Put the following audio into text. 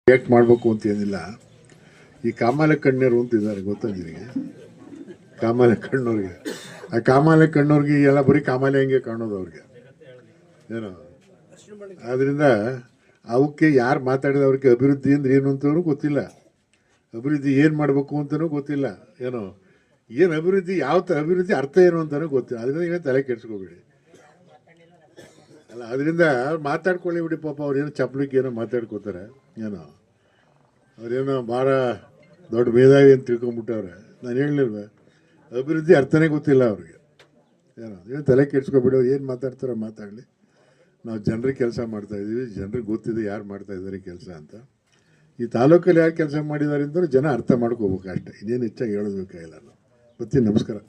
React ಮಾಡಬೇಕು ಅಂತ ಏನಿಲ್ಲ. ಈ ಕಾಮಾಲೆ ಕಣ್ಣೀರು ಅಂತಿದ್ದಾರೆ ಗೊತ್ತಾ ನಿನಗೆ? ಕಾಮಾಲೆ ಕಣ್ಣವ್ರಿಗೆ, ಆ ಕಾಮಾಲೆ ಕಣ್ಣವ್ರಿಗೆ ಎಲ್ಲ ಬರೀ ಕಾಮಾಲೆ ಹಂಗೆ ಕಾಣೋದು ಅವ್ರಿಗೆ ಏನೋ. ಆದ್ರಿಂದ ಅವಕ್ಕೆ ಯಾರು ಮಾತಾಡಿದವ್ರಿಗೆ ಅಭಿವೃದ್ಧಿ ಅಂದ್ರೆ ಏನು ಅಂತಲೂ ಗೊತ್ತಿಲ್ಲ, ಅಭಿವೃದ್ಧಿ ಏನು ಮಾಡಬೇಕು ಅಂತಲೂ ಗೊತ್ತಿಲ್ಲ, ಏನೋ ಏನು ಅಭಿವೃದ್ಧಿ, ಯಾವ ಅಭಿವೃದ್ಧಿ ಅರ್ಥ ಏನು ಅಂತಲೂ ಗೊತ್ತಿಲ್ಲ. ಅದರಿಂದ ಈಗ ತಲೆ ಕೆಡ್ಸ್ಕೋಬೇಡಿ ಅಲ್ಲ. ಅದರಿಂದ ಮಾತಾಡ್ಕೊಳ್ಳಿ ಬಿಡಿ, ಪಾಪ ಅವ್ರೇನೋ ಚಪ್ಪಲಿಕ್ಕೆ ಏನೋ ಮಾತಾಡ್ಕೋತಾರೆ, ಏನೋ ಅವ್ರೇನೋ ಭಾಳ ದೊಡ್ಡ ಮೇಧಾವಿ ಅಂತ ತಿಳ್ಕೊಂಬಿಟ್ಟವ್ರೆ. ನಾನು ಹೇಳಲಿಲ್ವ, ಅಭಿವೃದ್ಧಿ ಅರ್ಥನೇ ಗೊತ್ತಿಲ್ಲ ಅವ್ರಿಗೆ, ಏನೋ ತಲೆ ಕೆಡ್ಸ್ಕೊಬಿಡೋ. ಏನು ಮಾತಾಡ್ತಾರೋ ಮಾತಾಡಲಿ, ನಾವು ಜನರಿಗೆ ಕೆಲಸ ಮಾಡ್ತಾಯಿದ್ದೀವಿ, ಜನರಿಗೆ ಗೊತ್ತಿದೆ ಯಾರು ಮಾಡ್ತಾಯಿದ್ದಾರೆ ಕೆಲಸ ಅಂತ. ಈ ತಾಲೂಕಲ್ಲಿ ಯಾರು ಕೆಲಸ ಮಾಡಿದ್ದಾರೆ ಅಂತಂದ್ರೆ ಜನ ಅರ್ಥ ಮಾಡ್ಕೋಬೇಕು ಅಷ್ಟೇ, ಇನ್ನೇನು ಹೆಚ್ಚಾಗಿ ಹೇಳೋದು ಬೇಕಾಗಿಲ್ಲ. ನಾವು ಬರ್ತೀನಿ, ನಮಸ್ಕಾರ.